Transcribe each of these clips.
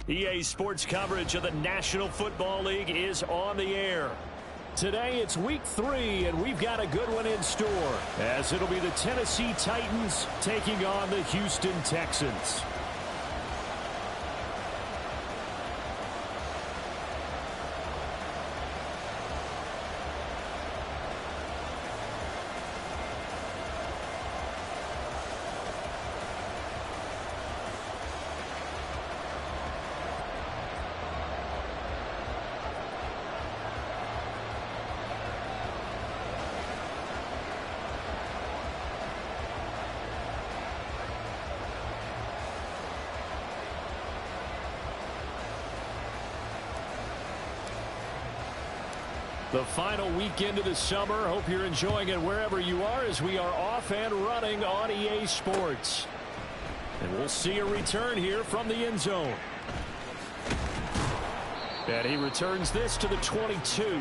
EA Sports coverage of the National Football League is on the air. Today it's week 3, and we've got a good one in store, as it'll be the Tennessee Titans taking on the Houston Texans. The final weekend of the summer. Hope you're enjoying it wherever you are, as we are off and running on EA Sports. And we'll see a return here from the end zone. And he returns this to the 22.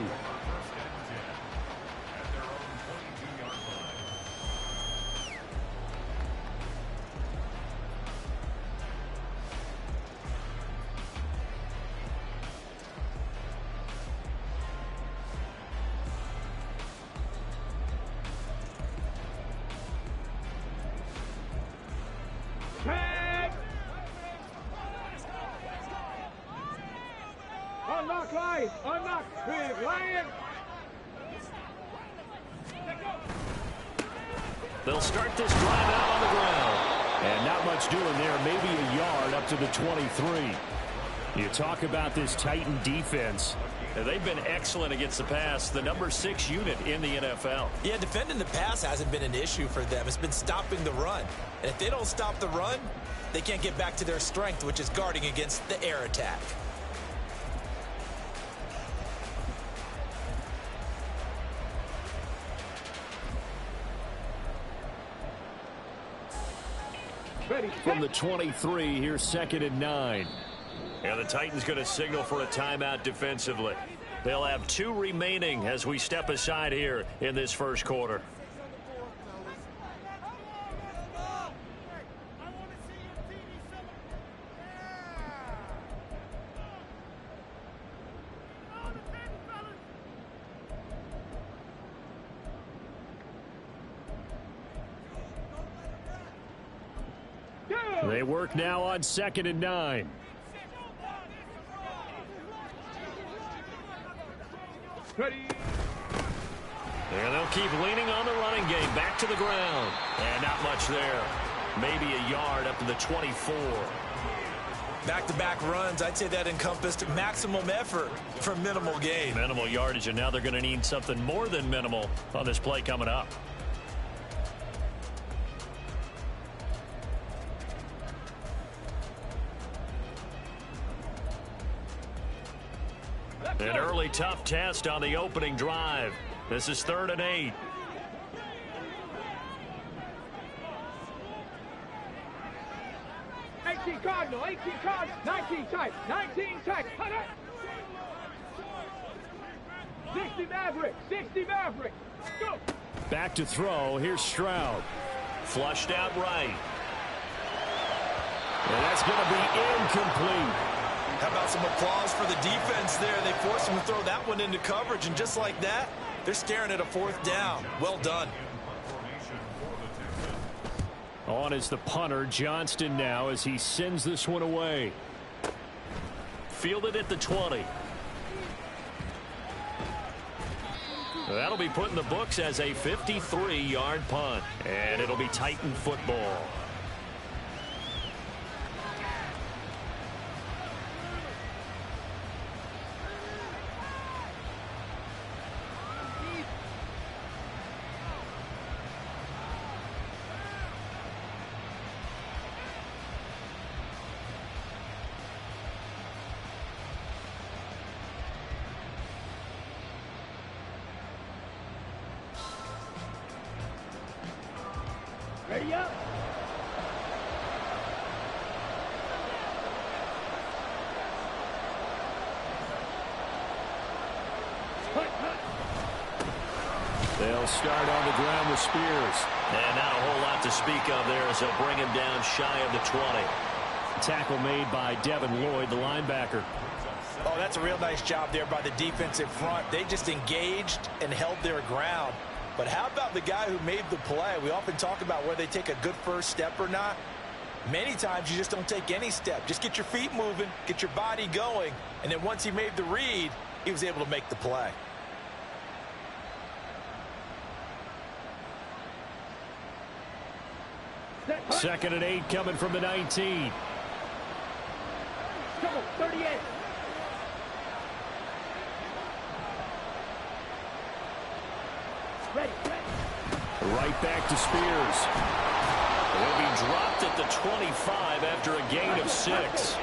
They'll start this drive out on the ground. And not much doing there. Maybe a yard up to the 23. You talk about this Titan defense. They've been excellent against the pass. The number 6 unit in the NFL. Yeah, defending the pass hasn't been an issue for them. It's been stopping the run. And if they don't stop the run, they can't get back to their strength, which is guarding against the air attack. From the 23, here's 2nd and 9. And the Titans going to signal for a timeout defensively. They'll have 2 remaining as we step aside here in this first quarter. They work now on 2nd and 9. Ready. And they'll keep leaning on the running game. Back to the ground. And not much there. Maybe a yard up to the 24. Back-to-back runs, I'd say that encompassed maximum effort for minimal gain. Minimal yardage, and now they're going to need something more than minimal on this play coming up. An early tough test on the opening drive. This is 3rd and 8. Cardinal, 18 Cardinal, 19 tight, 19 tight. 60 Maverick, 60 Maverick. Go. Back to throw. Here's Stroud. Flushed out right. And that's going to be incomplete. How about some applause for the defense there? They forced him to throw that one into coverage, and just like that, they're staring at a 4th down. Well done. On is the punter, Johnston, now as he sends this one away. Fielded at the 20. That'll be put in the books as a 53-yard punt. And it'll be Titan football. Ready up. They'll start on the ground with Spears. And not a whole lot to speak of there as they'll bring him down shy of the 20. Tackle made by Devin Lloyd, the linebacker. Oh, that's a real nice job there by the defensive front. They just engaged and held their ground. But how about the guy who made the play? We often talk about whether they take a good first step or not. Many times you just don't take any step. Just get your feet moving, get your body going, and then once he made the read, he was able to make the play. Second and 8 coming from the 19. Come on, 38. Ready. Right back to Spears. He'll be dropped at the 25 after a gain of 6.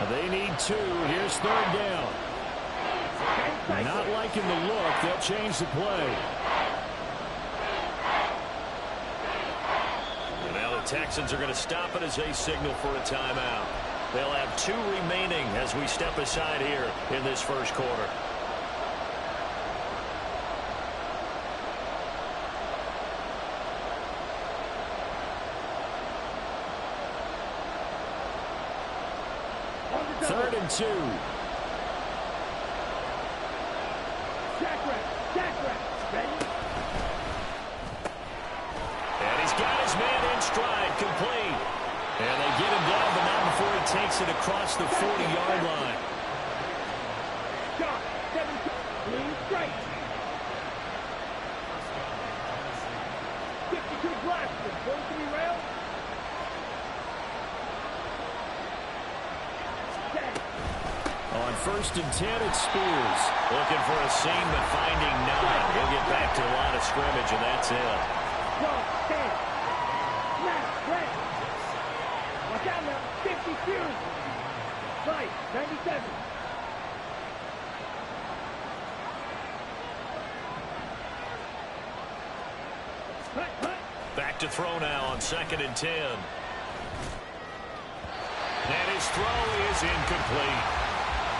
They need 2. Here's third down. Not liking the look. They'll change the play. And now the Texans are going to stop it as they signal for a timeout. They'll have 2 remaining as we step aside here in this first quarter. Third and 2. Jack Rex. Ready? And he's got his man in stride, complete. And they get him down, but not before he takes it across the 40-yard line. Shot. 7-2. Lean straight. 52 Blaston. 43 rail. On first and 10, it's Spears. Looking for a seam, but finding none. He'll get back to the line of scrimmage, and that's it. Watch out now. 52. Right. 97. Back to throw now on second and 10. And his throw is incomplete.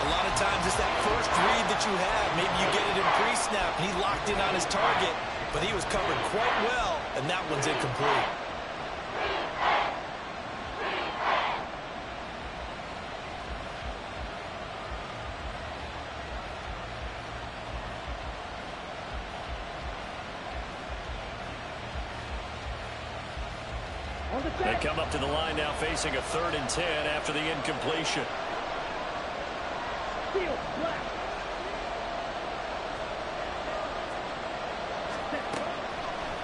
A lot of times it's that first read that you have. Maybe you get it in pre-snap. He locked in on his target, but he was covered quite well, and that one's incomplete. They come up to the line now facing a third and 10 after the incompletion.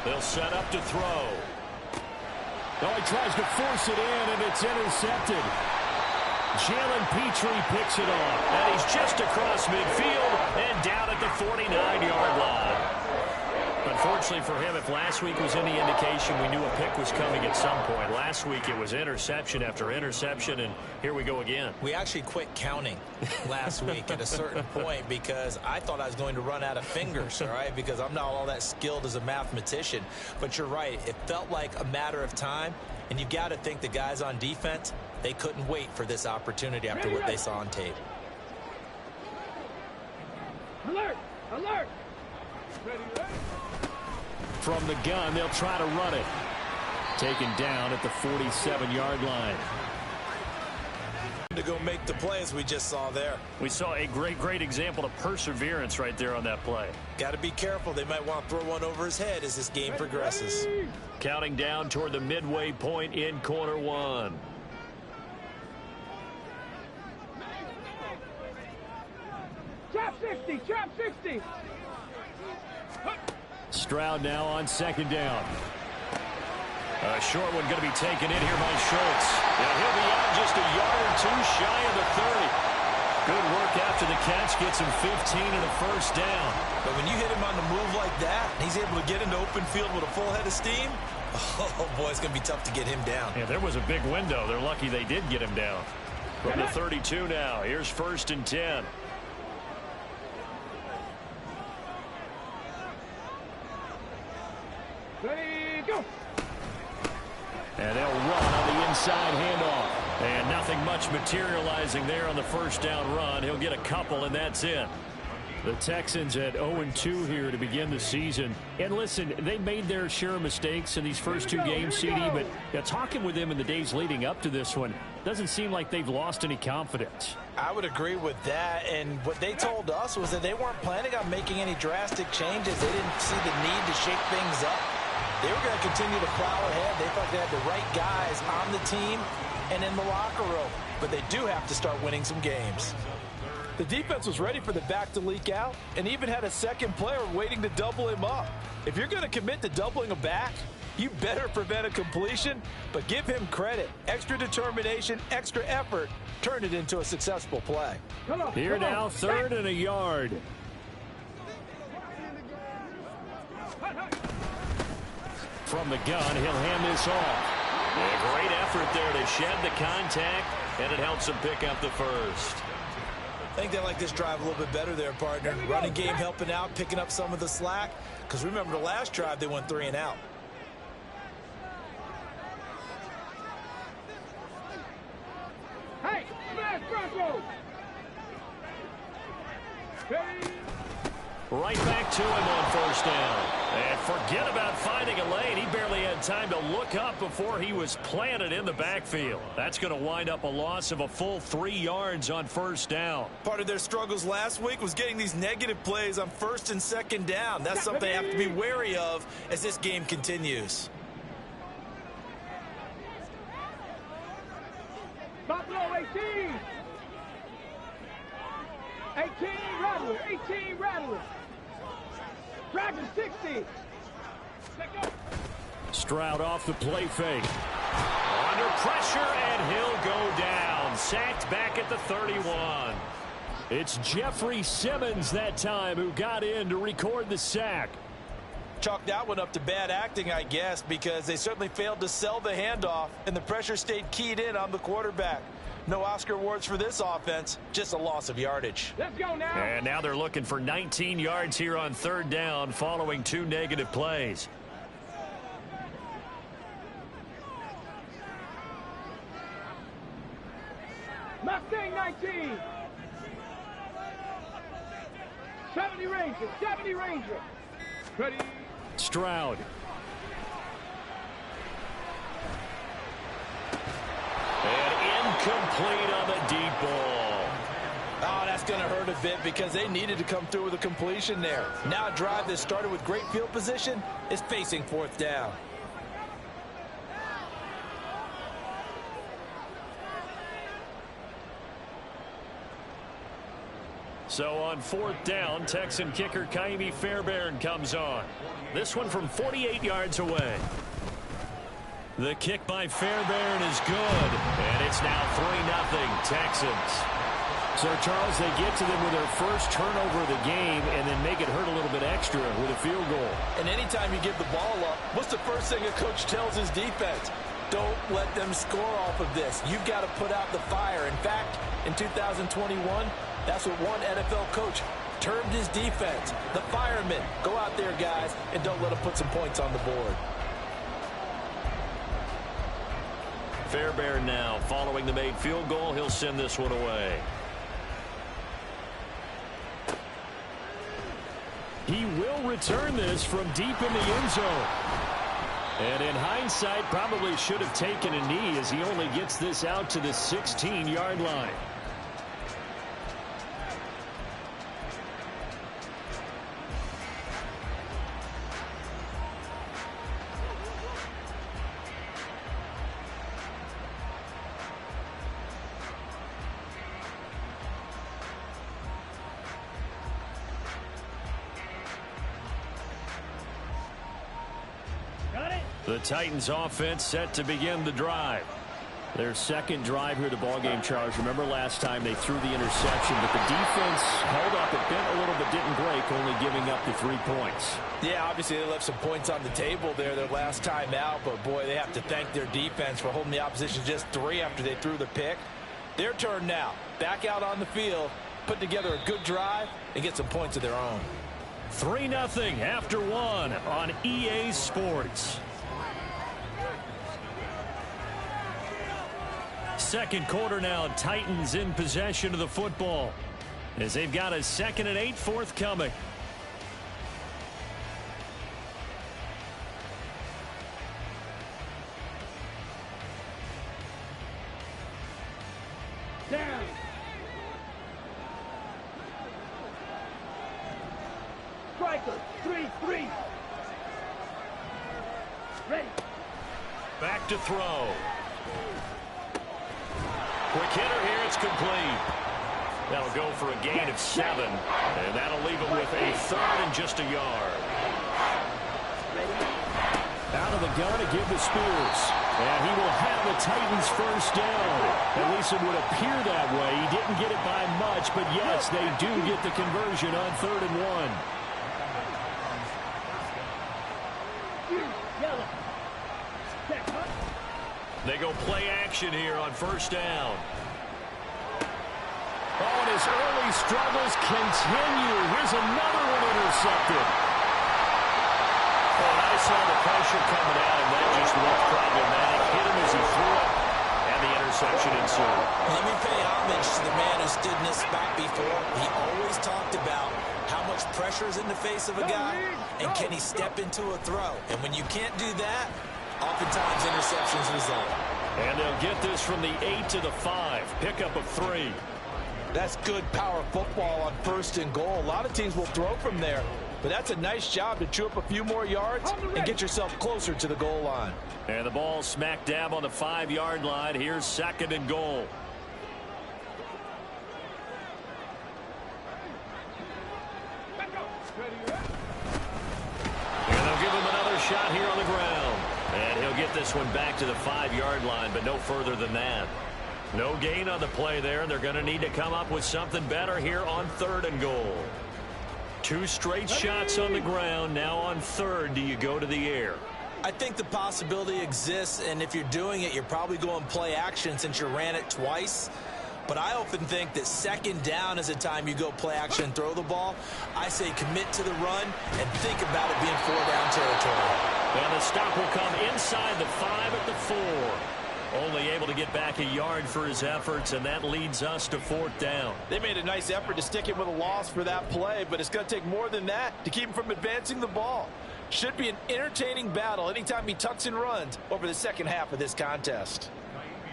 They'll set up to throw. Oh, he tries to force it in, and it's intercepted. Jalen Petrie picks it off, and he's just across midfield and down at the 49-yard line. Unfortunately for him, if last week was any indication, we knew a pick was coming at some point. Last week it was interception after interception, and here we go again. We actually quit counting last week at a certain point because I thought I was going to run out of fingers, all right, because I'm not all that skilled as a mathematician. But you're right. It felt like a matter of time, and you've got to think the guys on defense, they couldn't wait for this opportunity after what they saw on tape. Alert! Alert! Ready. From the gun, they'll try to run it. Taken down at the 47-yard line. To go make the play as we just saw there. We saw a great example of perseverance right there on that play. Got to be careful. They might want to throw one over his head as this game progresses. Counting down toward the midway point in quarter one. Trap 60! Trap 60! Stroud now on second down. A short one going to be taken in here by Schultz. And he'll be out just a yard or two shy of the 30. Good work after the catch. Gets him 15 and a first down. But when you hit him on the move like that, and he's able to get into open field with a full head of steam, oh, boy, it's going to be tough to get him down. Yeah, there was a big window. They're lucky they did get him down. From the 32 now. Here's first and 10. Ready, go! And they'll run on the inside handoff. And nothing much materializing there on the first down run. He'll get a couple, and that's it. The Texans at 0-2 here to begin the season. And listen, they made their share of mistakes in these first 2 games, CD, but talking with them in the days leading up to this one, doesn't seem like they've lost any confidence. I would agree with that, and what they told us was that they weren't planning on making any drastic changes. They didn't see the need to shake things up. They were going to continue to plow ahead. They thought they had the right guys on the team and in the locker room, but they do have to start winning some games. The defense was ready for the back to leak out and even had a second player waiting to double him up. If you're going to commit to doubling a back, you better prevent a completion, but give him credit. Extra determination, extra effort, turn it into a successful play. Here now, 3rd and a yard. From the gun, he'll hand this off. A great effort there to shed the contact, and it helps him pick up the first. I think they like this drive a little bit better there, partner. Running game helping out, picking up some of the slack. Because remember the last drive, they went 3 and out. Hey, smash Broncos! Hey! Right back to him on 1st down. And forget about finding a lane. He barely had time to look up before he was planted in the backfield. That's going to wind up a loss of a full 3 yards on 1st down. Part of their struggles last week was getting these negative plays on 1st and 2nd down. That's something they have to be wary of as this game continues. Buffalo 18! 18 Rattler! 18 Rattler! Dragon 60! Stroud off the play fake. Under pressure, and he'll go down. Sacked back at the 31. It's Jeffrey Simmons that time who got in to record the sack. Chalk that one up to bad acting, I guess, because they certainly failed to sell the handoff, and the pressure stayed keyed in on the quarterback. No Oscar awards for this offense, just a loss of yardage. Let's go now. And now they're looking for 19 yards here on 3rd down following 2 negative plays. Mustang 19! 70 Ranger! 70 Ranger! Ready? Stroud. And incomplete on the deep ball. Oh, that's going to hurt a bit because they needed to come through with a completion there. Now a drive that started with great field position is facing 4th down. So on 4th down, Texan kicker Ka'imi Fairbairn comes on. This one from 48 yards away. The kick by Fairbairn is good, and it's now 3-0 Texans. So, Charles, they get to them with their first turnover of the game and then make it hurt a little bit extra with a field goal. And anytime you give the ball up, what's the first thing a coach tells his defense? Don't let them score off of this. You've got to put out the fire. In fact, in 2021, that's what one NFL coach termed his defense. The firemen. Go out there, guys, and don't let them put some points on the board. Fairbairn now following the made field goal. He'll send this one away. He will return this from deep in the end zone. And in hindsight, probably should have taken a knee as he only gets this out to the 16-yard line. The Titans offense set to begin the drive. Their second drive here, the ballgame, Charles. Remember last time they threw the interception, but the defense held up. It bent a little but didn't break, only giving up the 3 points. Yeah, obviously they left some points on the table there their last time out, but boy, they have to thank their defense for holding the opposition just 3 after they threw the pick. Their turn now. Back out on the field, put together a good drive, and get some points of their own. 3-0 after 1 on EA Sports. Second quarter now, Titans in possession of the football. as they've got a 2nd and 8 forthcoming. Down. Striker, 3-3. Ready. Back to throw. Quick hitter here. It's complete. That'll go for a gain of 7. And that'll leave him with a 3rd and just a yard. Out of the gun to give to Spears. And he will have the Titans first down. At least it would appear that way. He didn't get it by much, but yes, they do get the conversion on 3rd and 1. They go play action here on first down. Oh, and his early struggles continue. Here's another one intercepted. Oh, and I saw the pressure coming out, and that just looked problematic. Hit him as he threw it, and the interception ensued. Let me pay homage to the man who stood in this spot before. He always talked about how much pressure is in the face of a guy, and can he step into a throw. And when you can't do that, oftentimes interceptions result. And they'll get this from the 8 to the 5. Pickup of 3. That's good power football on 1st and goal. A lot of teams will throw from there, but that's a nice job to chew up a few more yards and get yourself closer to the goal line. And the ball smack dab on the 5-yard line. Here's 2nd and goal. And they'll give him another shot here on the ground. And he'll get this one back to the 5-yard line, but no further than that. No gain on the play there. They're going to need to come up with something better here on 3rd and goal. 2 straight shots on the ground. Now on 3rd, do you go to the air? I think the possibility exists, and if you're doing it, you're probably going play action since you ran it twice. But I often think that 2nd down is a time you go play action and throw the ball. I say commit to the run and think about it being 4-down territory. And the stop will come inside the 5 at the 4. Only able to get back a yard for his efforts, and that leads us to 4th down. They made a nice effort to stick him with a loss for that play, but it's going to take more than that to keep him from advancing the ball. Should be an entertaining battle anytime he tucks and runs over the second half of this contest.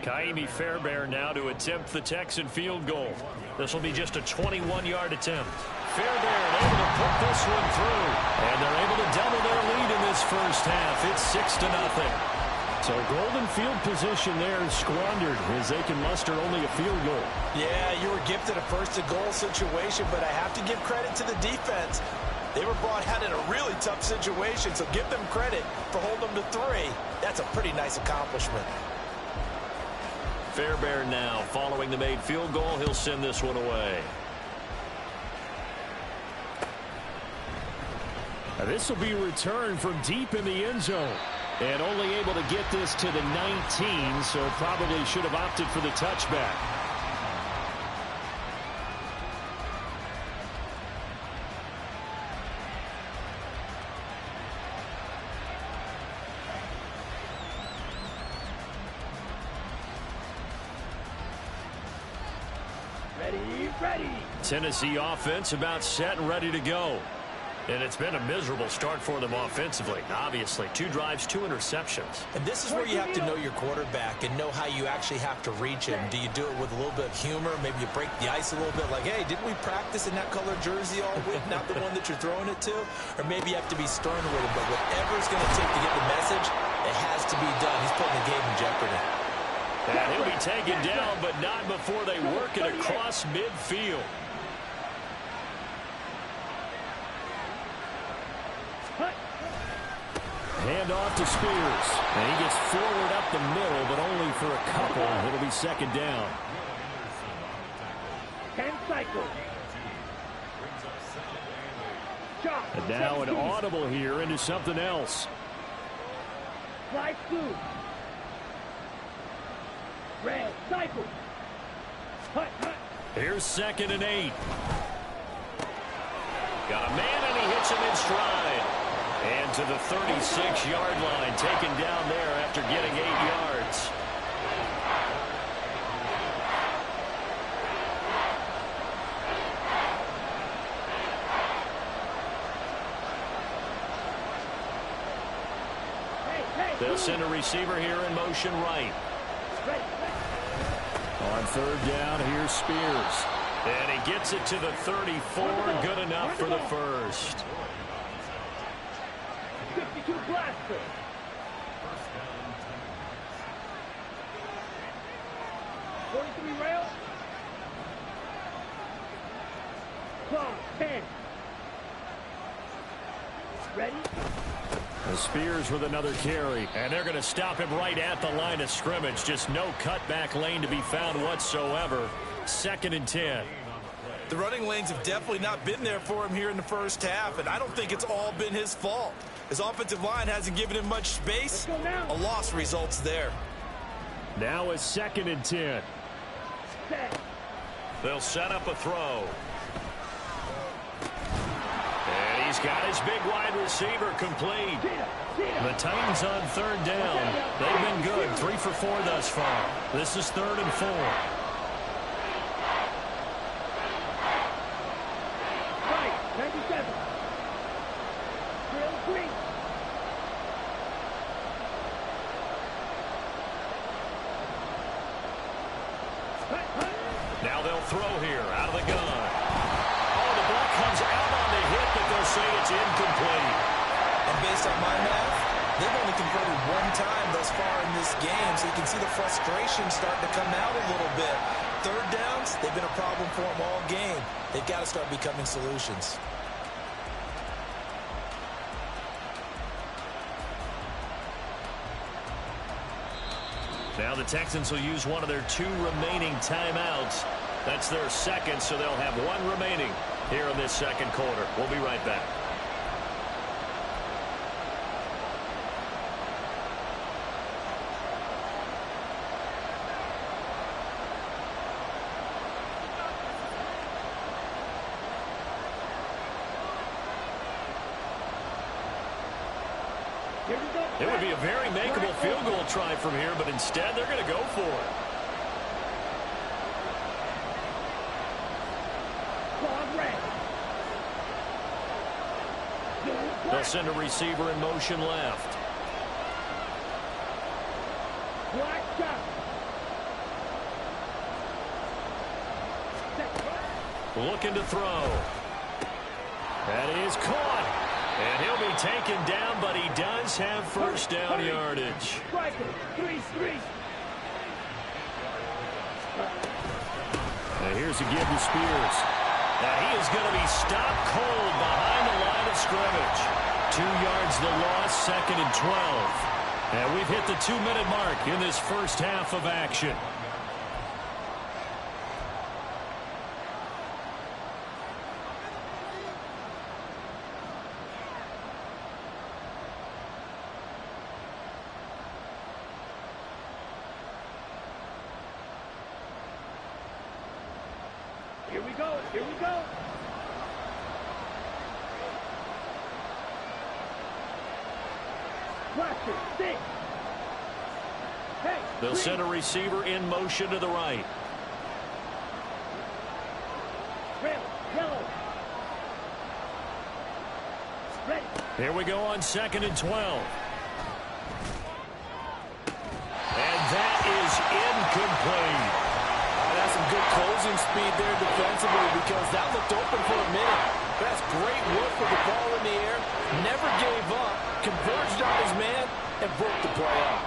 Ka'imi Fairbairn now to attempt the Texan field goal. This will be just a 21-yard attempt. Fairbairn able to put this one through, and they're able to double their lead in this first half. It's 6-0. So golden field position there is squandered as they can muster only a field goal. Yeah, you were gifted a 1st and goal situation, but I have to give credit to the defense. They were brought out in a really tough situation, so give them credit for holding them to 3. That's a pretty nice accomplishment. Fairbairn now following the made field goal. He'll send this one away. Now this will be returned from deep in the end zone. And only able to get this to the 19, so probably should have opted for the touchback. Ready. Tennessee offense about set and ready to go. And it's been a miserable start for them offensively. Obviously, 2 drives, 2 interceptions. And this is where you have to know your quarterback and know how you actually have to reach him. Do you do it with a little bit of humor? Maybe you break the ice a little bit like, hey, didn't we practice in that color jersey all week, not the one that you're throwing it to? Or maybe you have to be stern with him. But whatever it's going to take to get the message, it has to be done. He's putting the game in jeopardy. And he'll be taken down, but not before they work it across midfield. Hand off to Spears. And he gets forward up the middle, but only for a couple. It'll be 2nd down. 10 cycles. And now an audible here into something else. Slide 2. Red cycle. Hut. Here's 2nd and 8. Got a man, and he hits him in stride. And to the 36-yard line, taken down there after getting 8 yards. They'll send a receiver here in motion right. On third down, here's Spears. And he gets it to the 34. Good enough for the first. 52 blaster. Rail. Clock, 10. Ready? The Spears with another carry. And they're going to stop him right at the line of scrimmage. Just no cutback lane to be found whatsoever. 2nd and 10. The running lanes have definitely not been there for him here in the first half, and I don't think it's all been his fault. His offensive line hasn't given him much space. A loss results there. Now it's 2nd and 10. They'll set up a throw. And he's got his big wide receiver complete. The Titans on third down. They've been good. 3 for 4 thus far. This is 3rd and 4. Right, 97. Drill 3. Now they'll throw here out of the gun. Oh, the ball comes out on the hit, but they'll say it's incomplete. And based on my math, they've only converted 1 time thus far in this game, so you can see the frustration starting to come out a little bit. Third downs, they've been a problem for them all game. They've got to start becoming solutions. Now the Texans will use one of their 2 remaining timeouts. That's their 2nd, so they'll have 1 remaining here in this 2nd quarter. We'll be right back. It would be a very makeable field goal try from here, but instead they're going to go for it. They'll send a receiver in motion left. Looking to throw. That is caught. And he'll be taken down, but he does have first down yardage. Now here's a give to Spears. Now he is going to be stopped cold behind the line of scrimmage. 2 yards the loss, 2nd and 12. And we've hit the 2-minute mark in this first half of action. Here we go. Here we go. Watcher, 6. Hey, They'll send a receiver in motion to the right. Red, yellow. Ready. Here we go on 2nd and 12. And that is incomplete. That's some good closing speed there defensively because that looked open for a minute. That's great work with the ball in the air. Never gave up, converged on his man, and broke the play up.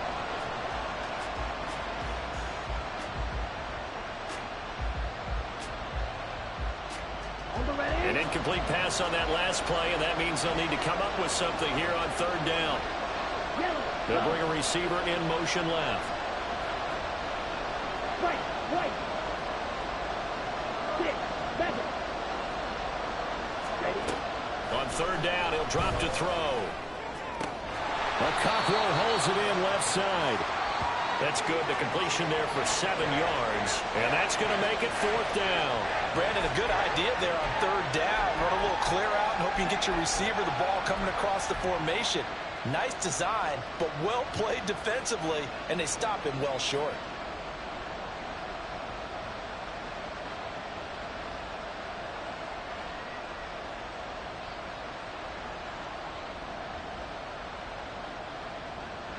An incomplete pass on that last play, and that means they'll need to come up with something here on third down. They'll bring a receiver in motion left. Right, right. 6, 7. Ready. On third down, he'll drop to throw. Cockrell holds it in left side. That's good. The completion there for 7 yards. And that's going to make it 4th down. Brandon, a good idea there on third down. Run a little clear out and hope you can get your receiver the ball coming across the formation. Nice design, but well played defensively, and they stop him well short.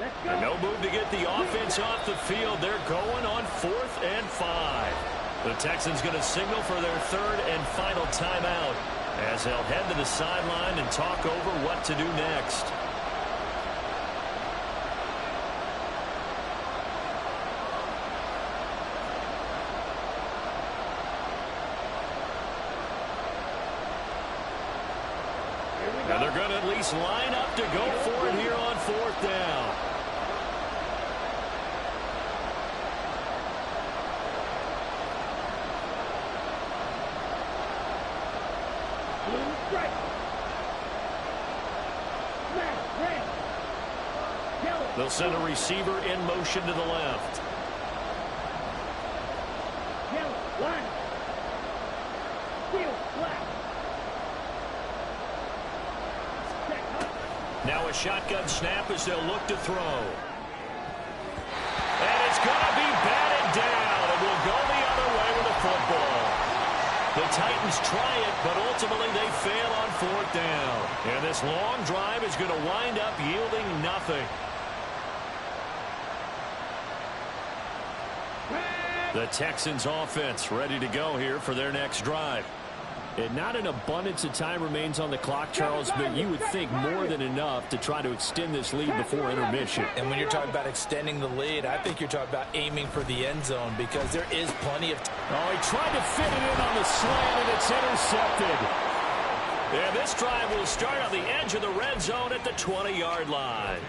And no move to get the offense off the field. They're going on 4th and 5. The Texans going to signal for their 3rd and final timeout as they'll head to the sideline and talk over what to do next. And they're going to at least line up to go for it here on 4th down. They'll send a receiver in motion to the left. Now a shotgun snap as they'll look to throw. And it's going to be batted down. It will go the other way with the football. The Titans try it, but ultimately they fail on 4th down. And this long drive is going to wind up yielding nothing. The Texans offense ready to go here for their next drive. And not an abundance of time remains on the clock, Charles, but you would think more than enough to try to extend this lead before intermission. And when you're talking about extending the lead, I think you're talking about aiming for the end zone because there is plenty of time. Oh, he tried to fit it in on the slant, and it's intercepted. And this drive will start on the edge of the red zone at the 20-yard line.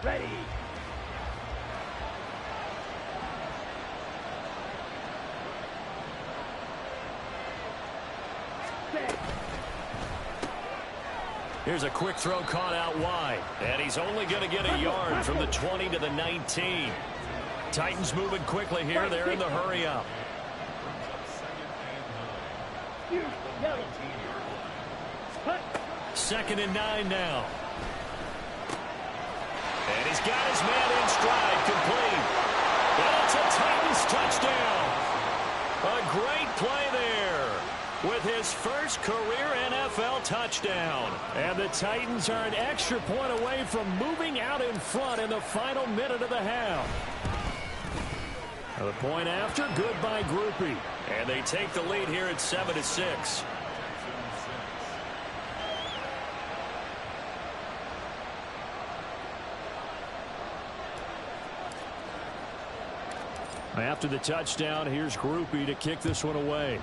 Ready. Here's a quick throw caught out wide. And he's only going to get a yard from the 20 to the 19. Titans moving quickly here. They're in the hurry up. Second and 9 now. And he's got his man in stride, complete. And it's a Titans touchdown. A great play there with his first career NFL touchdown. And the Titans are an extra point away from moving out in front in the final minute of the half. The point after, good by Grupe. And they take the lead here at 7-6. After the touchdown, here's Grupe to kick this one away.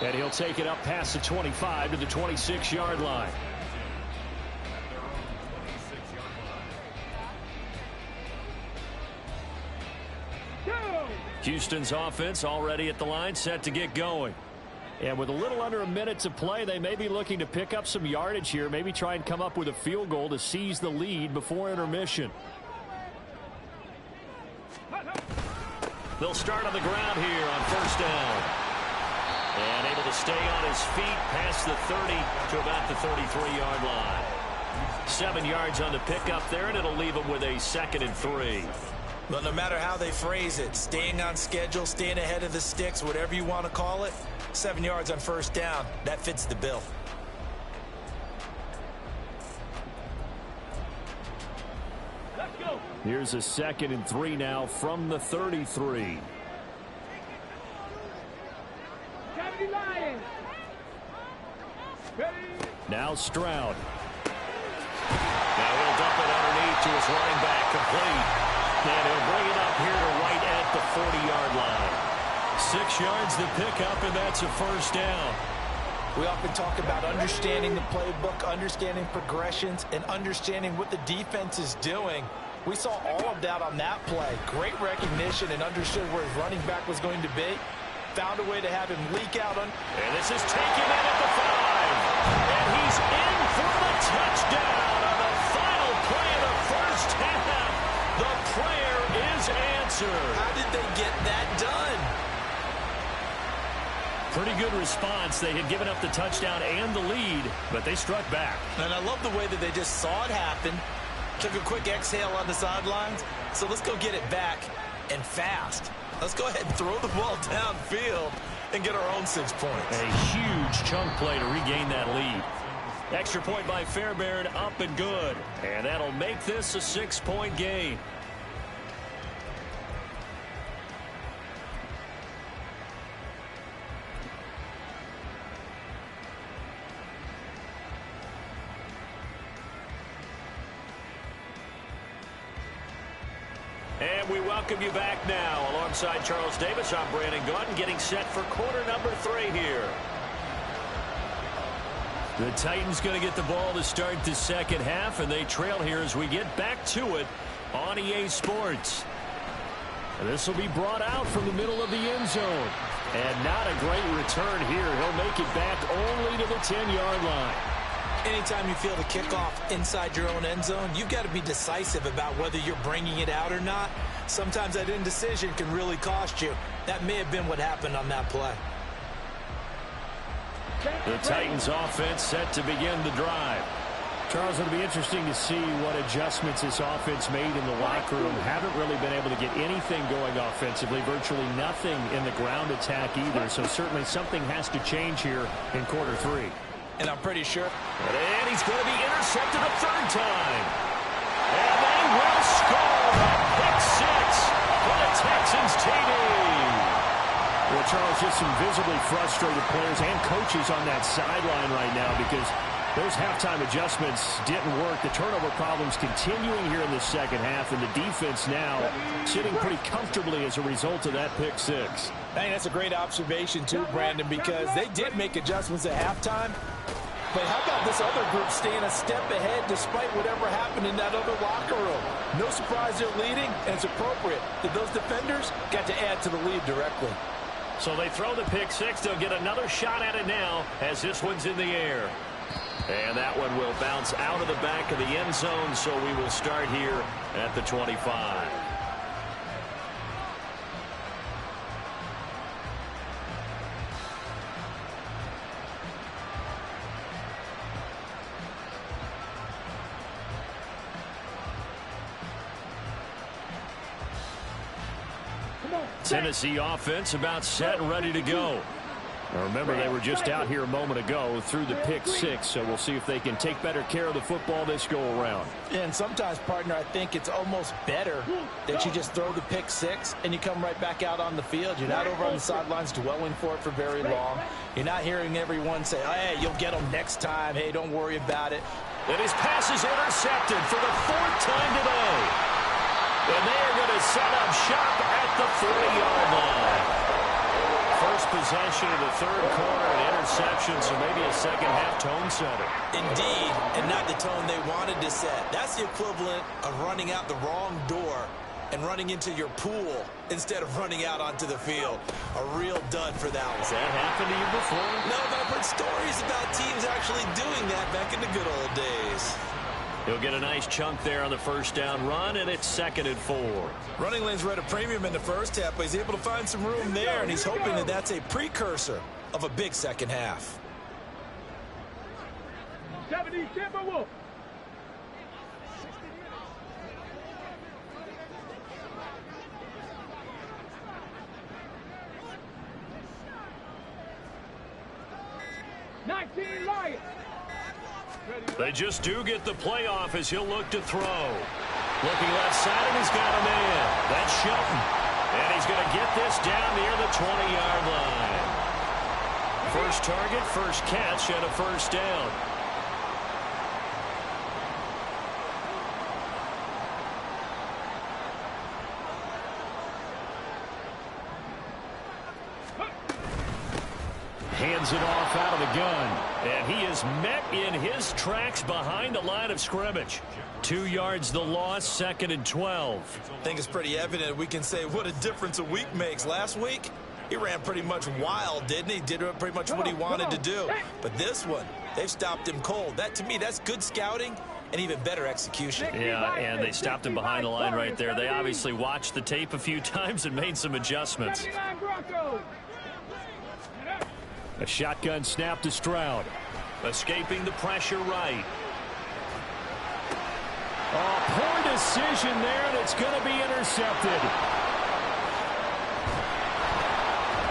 And he'll take it up past the 25 to the 26-yard line. Houston's offense already at the line, set to get going. And with a little under a minute to play, they may be looking to pick up some yardage here, maybe try and come up with a field goal to seize the lead before intermission. They'll start on the ground here on first down. And able to stay on his feet past the 30 to about the 33-yard line. 7 yards on the pickup there, and it'll leave him with a 2nd and 3. But no matter how they phrase it, staying on schedule, staying ahead of the sticks, whatever you want to call it, 7 yards on first down, that fits the bill. Let's go. Here's a 2nd and 3 now from the 33. Lions. Ready. Now Stroud. Now he'll dump it underneath to his running back, complete. And he'll bring it up here to right at the 40-yard line. 6 yards to pick up, and that's a first down. We often talk about understanding the playbook, understanding progressions, and understanding what the defense is doing. We saw all of that on that play. Great recognition and understood where his running back was going to be. Found a way to have him leak out. And this is taken in at the 5. And he's in for the touchdown on the final play of the first half. The prayer is answered. good response. They had given up the touchdown and the lead, but they struck back. And I love the way that they just saw it happen, took a quick exhale on the sidelines. So let's go get it back and fast. Let's go ahead and throw the ball downfield and get our own 6 points. A huge chunk play to regain that lead. Extra point by Fairbairn, up and good. And that'll make this a 6-point game. And we welcome you back now. Alongside Charles Davis, I'm Brandon Gaudin, getting set for quarter number 3 here. The Titans going to get the ball to start the second half, and they trail here as we get back to it on EA Sports. And this will be brought out from the middle of the end zone. And not a great return here. He'll make it back only to the 10-yard line. Anytime you feel the kickoff inside your own end zone, you've got to be decisive about whether you're bringing it out or not. Sometimes that indecision can really cost you. That may have been what happened on that play. The Titans offense set to begin the drive. Charles, it'll be interesting to see what adjustments this offense made in the locker room. Haven't really been able to get anything going offensively, virtually nothing in the ground attack either. So certainly something has to change here in quarter 3. And I'm pretty sure. And he's going to be intercepted a 3rd time. And they will score. Pick 6 for the Texans TD. Well, Charles, just some visibly frustrated players and coaches on that sideline right now because those halftime adjustments didn't work. The turnover problems continuing here in the second half, and the defense now sitting pretty comfortably as a result of that pick 6. I think that's a great observation, too, Brandon, because they did make adjustments at halftime. But how about this other group staying a step ahead despite whatever happened in that other locker room? No surprise they're leading, and it's appropriate that those defenders got to add to the lead directly. So they throw the pick 6. They'll get another shot at it now as this one's in the air. And that one will bounce out of the back of the end zone, so we will start here at the 25. Tennessee offense about set and ready to go. Now remember, they were just out here a moment ago through the pick 6, so we'll see if they can take better care of the football this go around. And sometimes, partner, I think it's almost better that you just throw the pick 6 and you come right back out on the field. You're not over on the sidelines dwelling for it for very long. You're not hearing everyone say, hey, you'll get them next time. Hey, don't worry about it. And his pass is intercepted for the 4th time today. And they are going to set up shop at the 40-yard line. First possession of the 3rd quarter, an interception, so maybe a second-half tone setter. Indeed, and not the tone they wanted to set. That's the equivalent of running out the wrong door and running into your pool instead of running out onto the field. A real dud for that one. Has that happened to you before? No, but I've heard stories about teams actually doing that back in the good old days. He'll get a nice chunk there on the first down run, and it's 2nd and 4. Running lanes were at a premium in the first half, but he's able to find some room there, and he's hoping that that's a precursor of a big second half. 70 Timberwolves. Lions. They just do get the playoff as he'll look to throw. Looking left side, and he's got a man. That's Shelton. And he's going to get this down near the 20-yard line. First target, first catch, and a first down. Hands it off out of the gun. And he is met in his tracks behind the line of scrimmage. 2 yards the loss, 2nd and 12. I think it's pretty evident we can say what a difference a week makes. Last week, he ran pretty much wild, didn't he? Did pretty much what he wanted to do. But this one, they've stopped him cold. That, to me, that's good scouting and even better execution. Yeah, and they stopped him behind the line right there. They obviously watched the tape a few times and made some adjustments. A shotgun snap to Stroud. Escaping the pressure right. Oh, poor decision there, and it's going to be intercepted.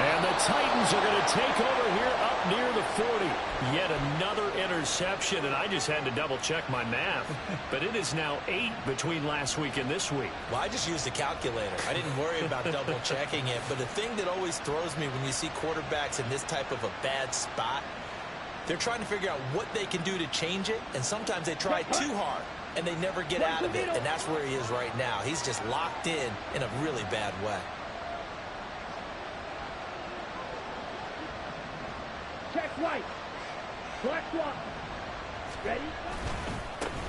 And the Titans are going to take over here up near the 40. Yet another interception, and I just had to double-check my math. But it is now 8 between last week and this week. Well, I just used a calculator. I didn't worry about double-checking it. But the thing that always throws me when you see quarterbacks in this type of a bad spot, they're trying to figure out what they can do to change it, and sometimes they try too hard, and they never get out of it. And that's where he is right now. He's just locked in a really bad way. Check right. Black one. Ready?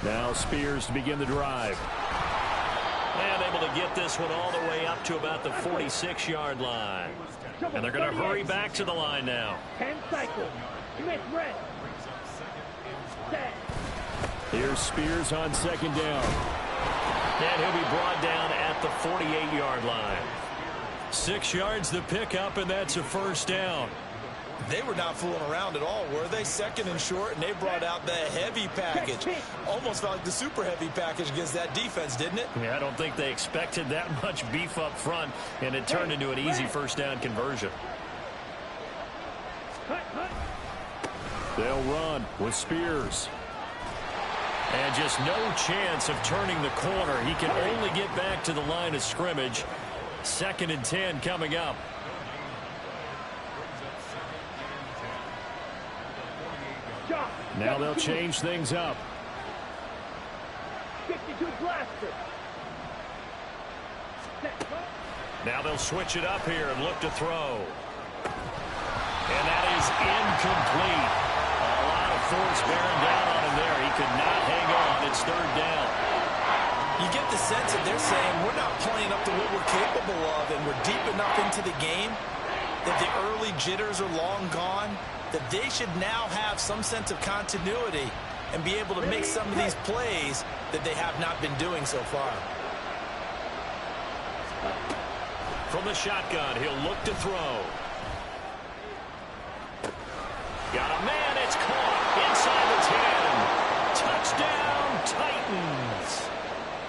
Now Spears to begin the drive. And able to get this one all the way up to about the 46-yard line. And they're going to hurry back to the line now. 10 cycles. Smith red. Set. Here's Spears on second down. And he'll be brought down at the 48-yard line. 6 yards the pickup, and that's a first down. They were not fooling around at all, were they? Second and short, and they brought out the heavy package. Almost felt like the super heavy package against that defense, didn't it? Yeah, I don't think they expected that much beef up front, and it turned into an easy first down conversion. They'll run with Spears. And just no chance of turning the corner. He can only get back to the line of scrimmage. 2nd and 10 coming up. Now they'll change things up. 52 blaster. Now they'll switch it up here and look to throw. And that is incomplete. A lot of force bearing down on him there. He could not hang on. It's 3rd down. You get the sense that they're saying we're not playing up to what we're capable of, and we're deep enough into the game that the early jitters are long gone, that they should now have some sense of continuity and be able to make some of these plays that they have not been doing so far. From the shotgun, he'll look to throw. Got a man, it's caught inside the 10. Touchdown, Titans.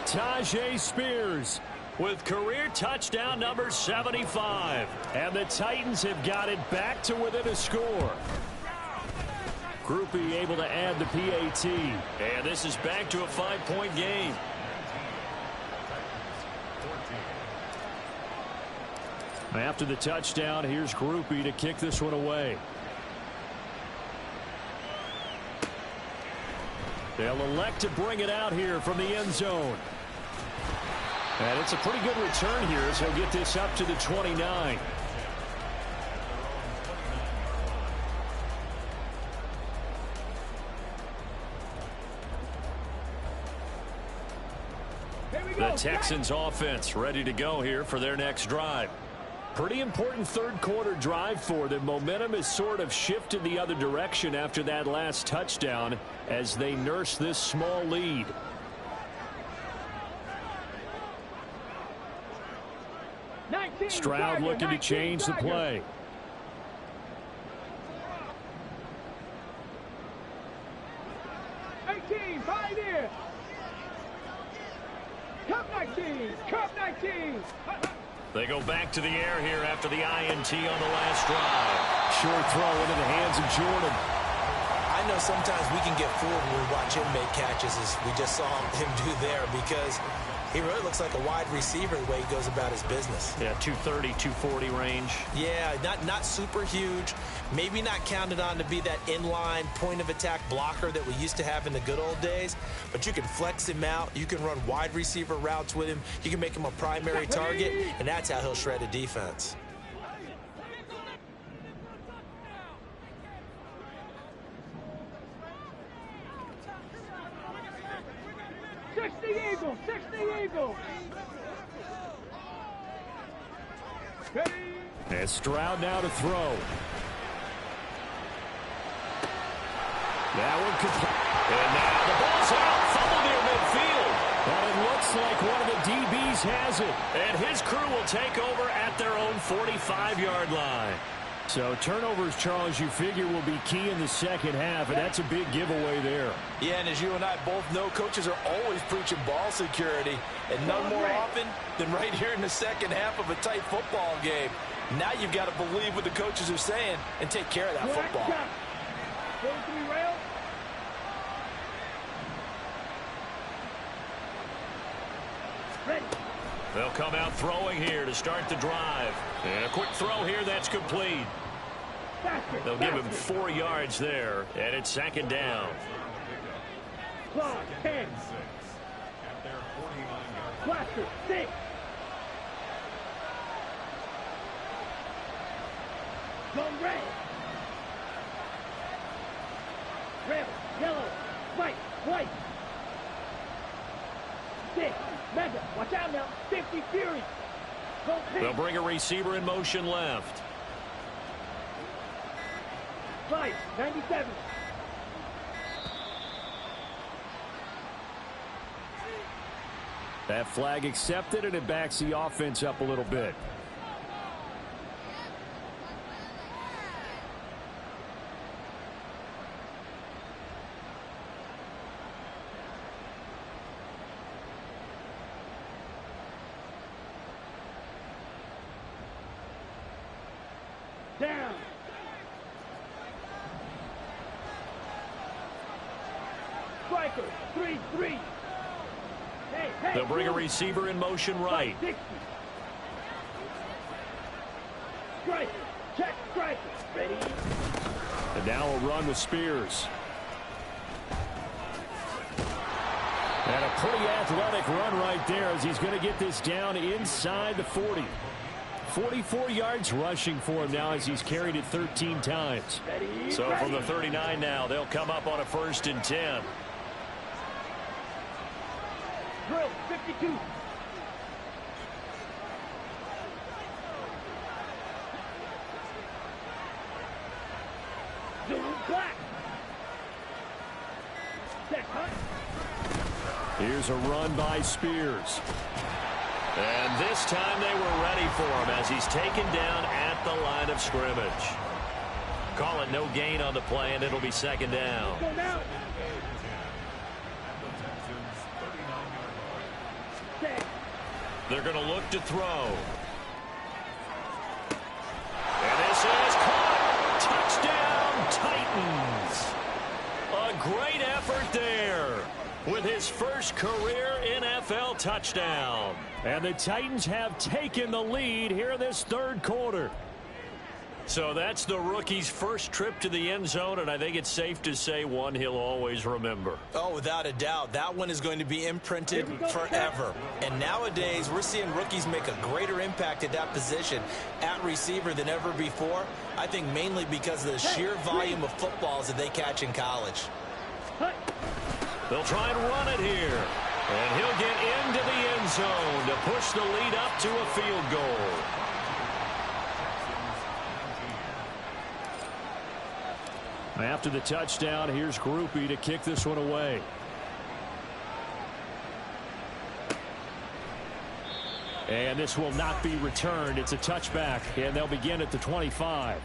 Tyjae Spears with career touchdown number 75. And the Titans have got it back to within a score. Grupe able to add the PAT. And this is back to a 5-point game. After the touchdown, here's Grupe to kick this one away. They'll elect to bring it out here from the end zone. And it's a pretty good return here as he'll get this up to the 29. The Texans offense ready to go here for their next drive. Pretty important third quarter drive for them. Momentum has sort of shifted the other direction after that last touchdown as they nurse this small lead. Stroud looking to change the play. Pioneer. Cup 19. Cup 19. They go back to the air here after the INT on the last drive. Short throw into the hands of Jordan. I know sometimes we can get fooled when we watch him make catches, as we just saw him do there, because he really looks like a wide receiver the way he goes about his business. Yeah, 230, 240 range. Yeah, not super huge. Maybe not counted on to be that inline point-of-attack blocker that we used to have in the good old days. But you can flex him out. You can run wide receiver routes with him. You can make him a primary target, and that's how he'll shred a defense. Eagle. And Stroud now to throw. That one complete. And now the ball's out. Fumble near midfield. But it looks like one of the DBs has it. And his crew will take over at their own 45-yard line. So turnovers, Charles, you figure will be key in the second half, and that's a big giveaway there. Yeah, and as you and I both know, coaches are always preaching ball security, and none more often than right here in the second half of a tight football game. Now you've got to believe what the coaches are saying and take care of that football. Ready. They'll come out throwing here to start the drive. And a quick throw here that's complete. They'll give him 4 yards there, and it's second down. Clock, 10. Blaster, 6. Zone red. Red, yellow, white. 6. Mega, watch out now. 50 Fury. They'll bring a receiver in motion left. 5, 97. That flag accepted, and it backs the offense up a little bit. Down. Striker, 3-3. Hey, They'll bring a receiver in motion right. 60. Striker, check striker. Ready. And now a run with Spears. And a pretty athletic run right there as he's going to get this down inside the 40. 44 yards rushing for him now as he's carried it 13 times. Ready. So from the 39 now, they'll come up on a 1st and 10. Drill, 52. Zoom black. Set hunt. Here's a run by Spears. And this time they were ready for him as he's taken down at the line of scrimmage. Call it no gain on the play, and it'll be second down. Go now. Set. They're going to look to throw. And this is caught. Touchdown, Titans. A great effort there with his first career NFL touchdown. And the Titans have taken the lead here in this third quarter. So that's the rookie's first trip to the end zone, and I think it's safe to say one he'll always remember. Oh, without a doubt. That one is going to be imprinted forever. And nowadays, we're seeing rookies make a greater impact at that position at receiver than ever before. I think mainly because of the sheer volume of footballs that they catch in college. They'll try and run it here. And he'll get into the end zone to push the lead up to a field goal. After the touchdown, here's Grupe to kick this one away. And this will not be returned. It's a touchback, and they'll begin at the 25.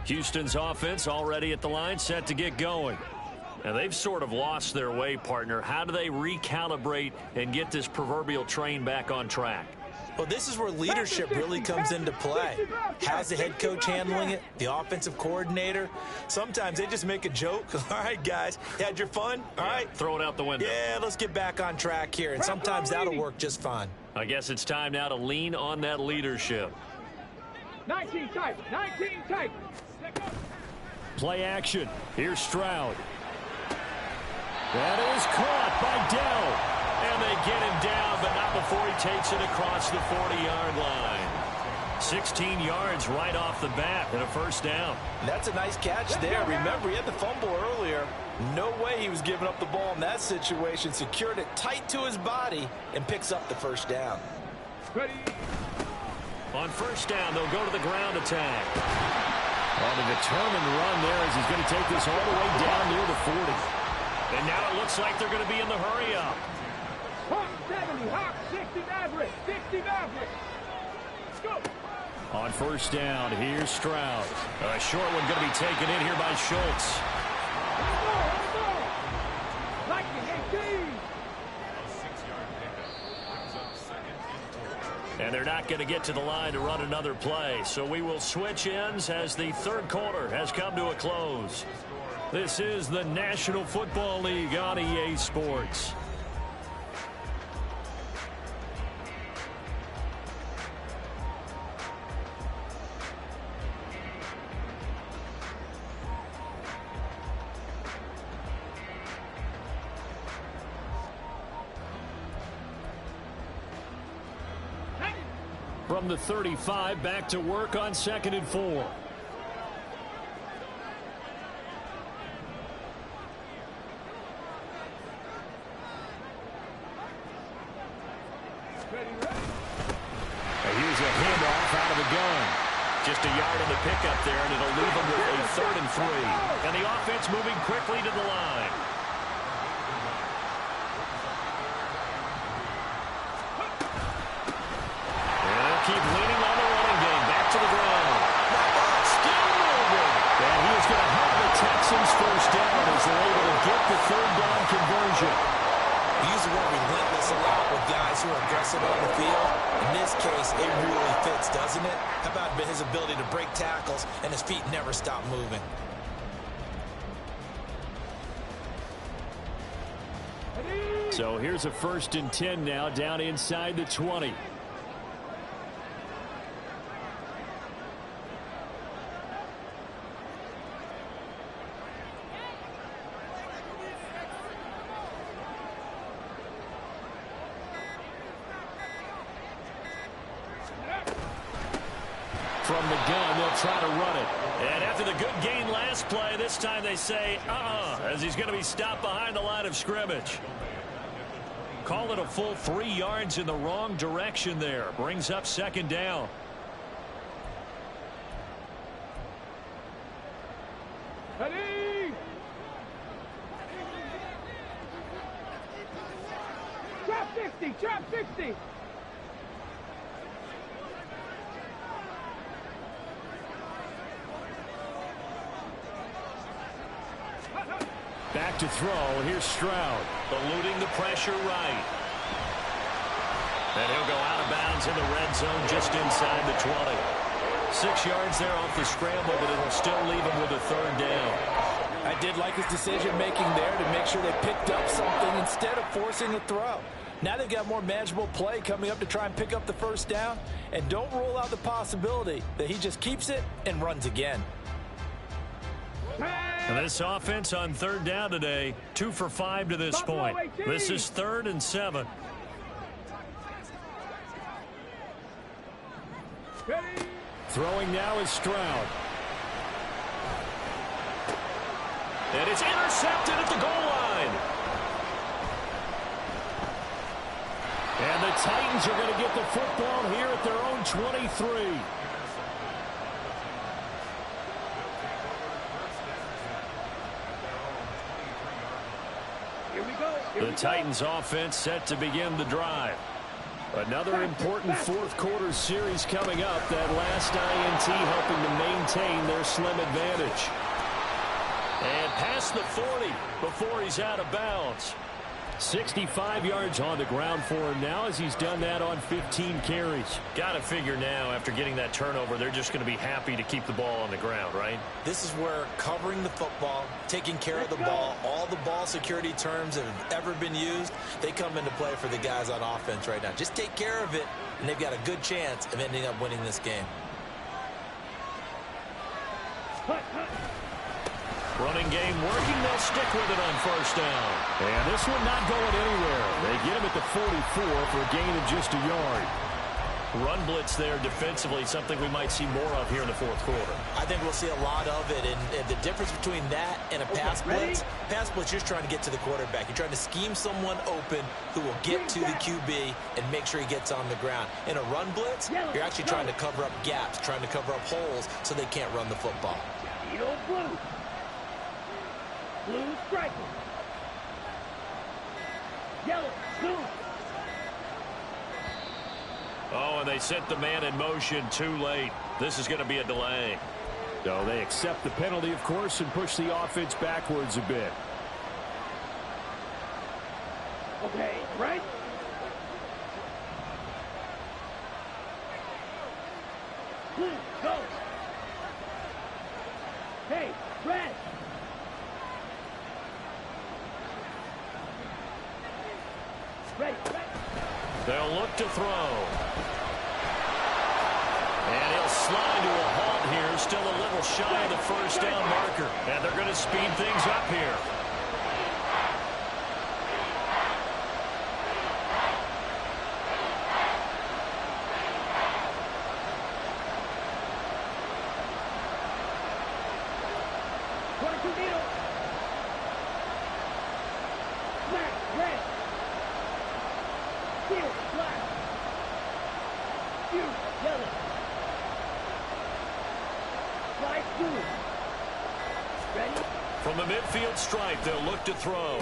Houston's offense already at the line, set to get going. And they've sort of lost their way, partner. How do they recalibrate and get this proverbial train back on track? Well, this is where leadership really comes into play. How's the head coach handling it? The offensive coordinator? Sometimes they just make a joke. All right, guys, you had your fun? All right. Throw it out the window. Yeah, let's get back on track here. And sometimes that'll work just fine. I guess it's time now to lean on that leadership. 19 type. 19 type. Play action. Here's Stroud. That is caught by Dell. And they get him down, but not before he takes it across the 40-yard line. 16 yards right off the bat and a first down. That's a nice catch there. Remember, he had the fumble earlier. No way he was giving up the ball in that situation. Secured it tight to his body and picks up the first down. Ready. On first down, they'll go to the ground attack. On a determined run there as he's going to take this all the way down near the 40. And now it looks like they're going to be in the hurry-up. Hawk 70, Hawk 60 Maverick, 60 Maverick. Let's go. On first down, here's Stroud. A short one going to be taken in here by Schultz. Let's go. Lightning 18. And they're not going to get to the line to run another play. So we will switch ends as the third quarter has come to a close. This is the National Football League on EA Sports. From the 35, back to work on 2nd and 4. Here's a handoff out of the gun. Just a yard on the pickup there, and it'll leave them with a 3rd and 3. And the offense moving quickly to the line. Keep leaning on the running game. Back to the ground. Still moving. And he is going to help the Texans first down as they're able to get the 3rd down conversion. We use the word relentless a lot with guys who are aggressive on the field. In this case, it really fits, doesn't it? How about his ability to break tackles and his feet never stop moving? So here's a 1st and 10 now down inside the 20. From the gun, they'll try to run it. And after the good gain last play, this time they say, as he's going to be stopped behind the line of scrimmage. Call it a full 3 yards in the wrong direction there. Brings up 2nd down. Ready? Drop 60, drop 60. Back to throw. Here's Stroud. Eluding the pressure right. And he'll go out of bounds in the red zone just inside the 20. 6 yards there off the scramble, but it'll still leave him with a 3rd down. I did like his decision-making there to make sure they picked up something instead of forcing a throw. Now they've got more manageable play coming up to try and pick up the 1st down. And don't rule out the possibility that he just keeps it and runs again. And this offense on 3rd down today, 2 for 5 to this point. This is 3rd and 7. Throwing now is Stroud. And it's intercepted at the goal line. And the Titans are going to get the football here at their own 23. The Titans offense set to begin the drive. Another important 4th quarter series coming up. That last INT helping to maintain their slim advantage. And past the 40 before he's out of bounds. 65 yards on the ground for him now as he's done that on 15 carries. Got to figure now after getting that turnover, they're just going to be happy to keep the ball on the ground, right? This is where covering the football, taking care of the ball, all the ball security terms that have ever been used, they come into play for the guys on offense right now. Just take care of it, and they've got a good chance of ending up winning this game. Running game working. They'll stick with it on 1st down. And this one not going anywhere. They get him at the 44 for a gain of just a yard. Run blitz there defensively, something we might see more of here in the 4th quarter. I think we'll see a lot of it. And the difference between that and a pass blitz, you're just trying to get to the quarterback. You're trying to scheme someone open who will get to the QB and make sure he gets on the ground. In a run blitz, you're actually trying to cover up gaps, trying to cover up holes so they can't run the football. Blue striker. Yellow, blue. Oh, and they set the man in motion too late. This is going to be a delay. So they accept the penalty, of course, and push the offense backwards a bit. Okay, right? Blue, go. Hey, red. Ready, ready. They'll look to throw. And he'll slide to a halt here, still a little shy of the first down marker. And they're going to speed things up here. From the midfield stripe, they'll look to throw.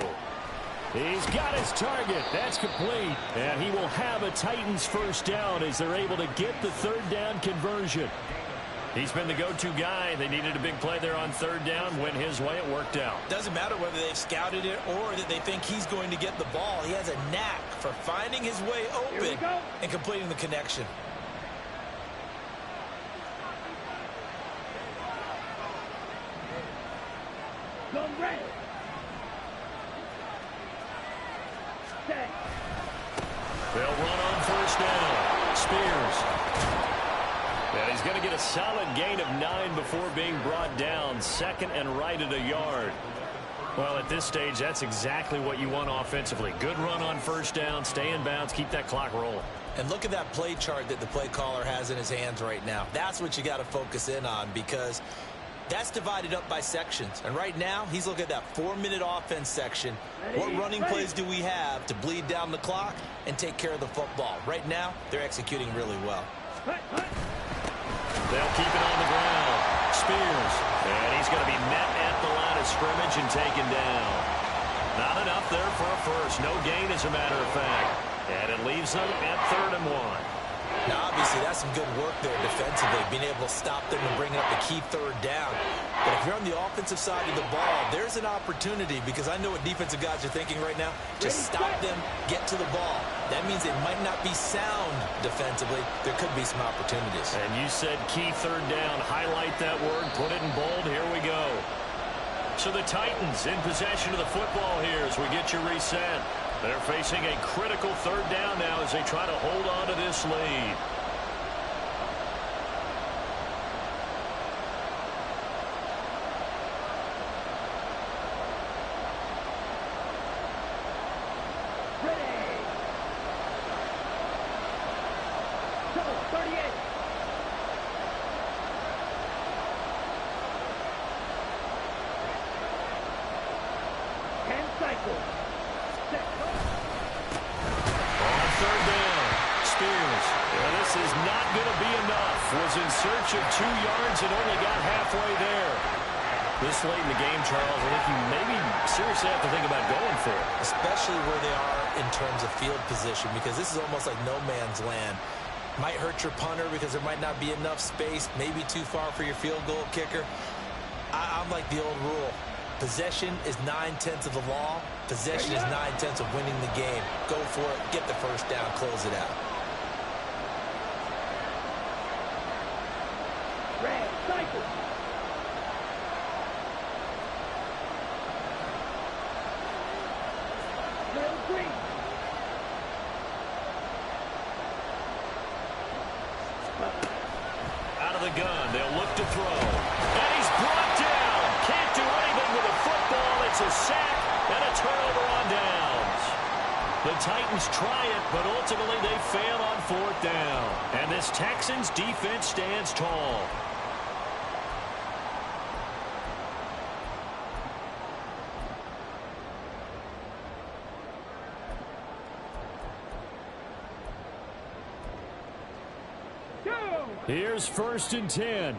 He's got his target. That's complete. And he will have a Titans first down as they're able to get the third down conversion. He's been the go-to guy. They needed a big play there on third down. Went his way. It worked out. Doesn't matter whether they've scouted it or that they think he's going to get the ball. He has a knack for finding his way open and completing the connection. They'll run on first down. Spears. And he's going to get a solid gain of 9 before being brought down. Second and right at a yard. Well, at this stage, that's exactly what you want offensively. Good run on first down. Stay in bounds. Keep that clock rolling. And look at that play chart that the play caller has in his hands right now. That's what you got to focus in on, because that's divided up by sections. And right now, he's looking at that 4-minute offense section. What running plays do we have to bleed down the clock and take care of the football? Right now, they're executing really well. They'll keep it on the ground. Spears. And he's going to be met at the line of scrimmage and taken down. Not enough there for a first. No gain, as a matter of fact. And it leaves them at 3rd and 1. Now, obviously, that's some good work there defensively, being able to stop them and bringing up the key third down. But if you're on the offensive side of the ball, there's an opportunity, because I know what defensive guys are thinking right now. Just stop them, get to the ball. That means they might not be sound defensively. There could be some opportunities. And you said key third down. Highlight that word. Put it in bold. Here we go. So the Titans in possession of the football here as we get you reset. They're facing a critical third down now as they try to hold on to this lead. Was in search of 2 yards and only got halfway there. This late in the game, Charles, I think you maybe seriously have to think about going for it. Especially where they are in terms of field position, because this is almost like no man's land. Might hurt your punter because there might not be enough space, maybe too far for your field goal kicker. I'm like the old rule. Possession is 9/10 of the law. Possession is 9/10 of winning the game. Go for it, get the first down, close it out. Out of the gun, they'll look to throw. And he's brought down. Can't do anything with the football. It's a sack and a turnover on downs. The Titans try it, but ultimately they fail on 4th down. And this Texans defense stands tall. Here's 1st and 10.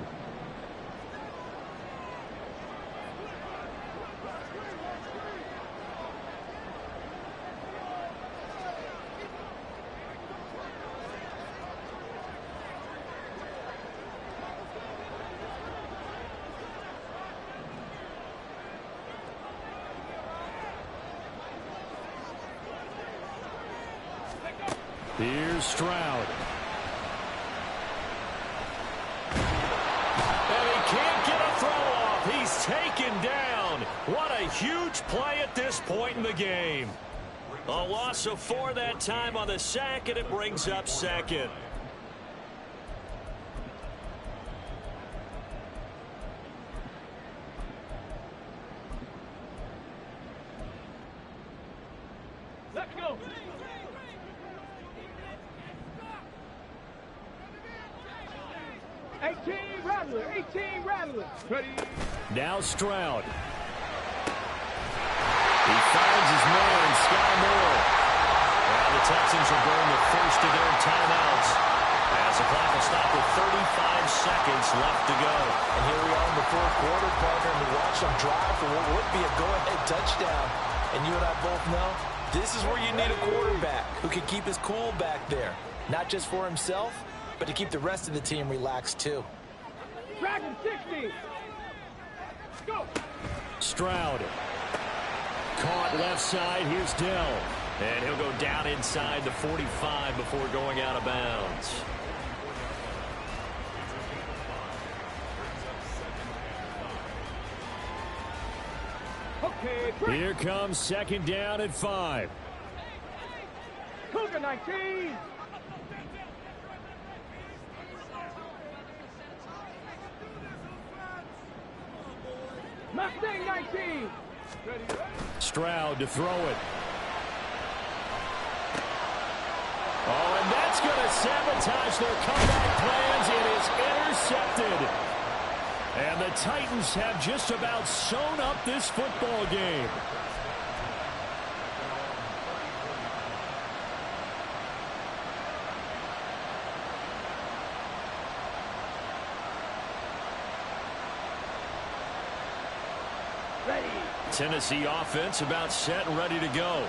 Here's Stroud. And he can't get a throw off. He's taken down. What a huge play at this point in the game. A loss of 4 that time on the sack, and it brings up second. Let's go. Rattler. 18 Rattler. Ready. Now Stroud. He finds his man, Sky Moore. Now the Texans will burn the first of their timeouts as the clock will stop with 35 seconds left to go. And here we are in the fourth quarter, partner, and we watch them drive for what would be a go-ahead touchdown. And you and I both know this is where you need a quarterback who can keep his cool back there. Not just for himself, but to keep the rest of the team relaxed too. Dragon 60. Go. Stroud. Caught left side. Here's Dell. And he'll go down inside the 45 before going out of bounds. Okay, here comes second down at 5. Cougar 19. Mustang 19. Stroud to throw it. Oh, and that's going to sabotage their comeback plans. It is intercepted. And the Titans have just about sewn up this football game. Ready. Tennessee offense about set and ready to go.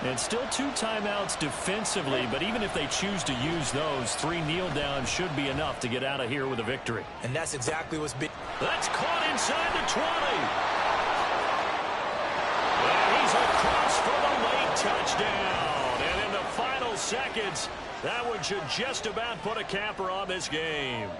And still 2 timeouts defensively, but even if they choose to use those, 3 kneel downs should be enough to get out of here with a victory. And that's exactly what's been. That's caught inside the 20. And he's across for the late touchdown. And in the final seconds, that one should just about put a capper on this game.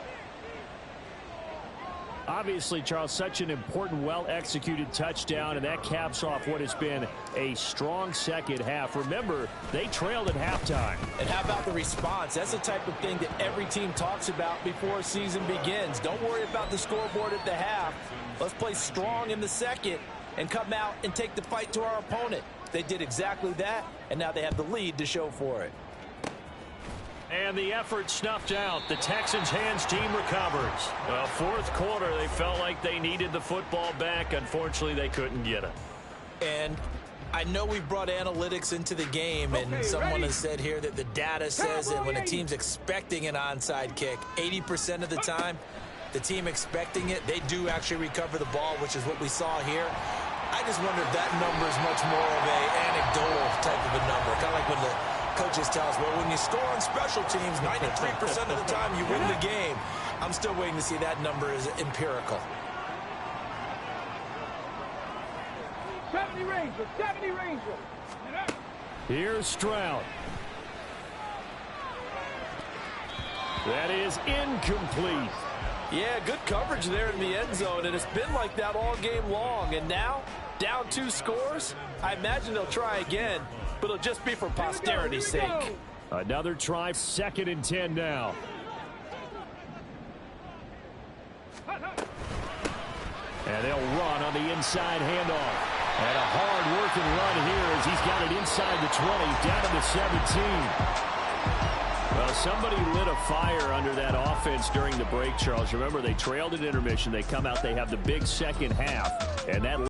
Obviously, Charles, such an important, well-executed touchdown, and that caps off what has been a strong second half. Remember, they trailed at halftime. And how about the response? That's the type of thing that every team talks about before a season begins. Don't worry about the scoreboard at the half. Let's play strong in the second and come out and take the fight to our opponent. They did exactly that, and now they have the lead to show for it. And the effort snuffed out. The Texans' hands team recovers. Well, fourth quarter, they felt like they needed the football back. Unfortunately, they couldn't get it. And I know we brought analytics into the game, and someone has said here that the data says that when a team's expecting an onside kick, 80% of the time, the team expecting it, they do actually recover the ball, which is what we saw here. I just wonder if that number is much more of an anecdotal type of a number, kind of like when the coaches tell us, well, when you score on special teams, 93% of the time you win the game. I'm still waiting to see that number is empirical. 70 Ranger. 70 Ranger. Here's Stroud. That is incomplete. Yeah, good coverage there in the end zone, and it's been like that all game long. And now, down 2 scores, I imagine they'll try again, but it'll just be for posterity's sake. Another try, 2nd and 10 now. And they'll run on the inside handoff. And a hard-working run here as he's got it inside the 20, down to the 17. Well, somebody lit a fire under that offense during the break, Charles. Remember, they trailed at intermission. They come out, they have the big second half, and that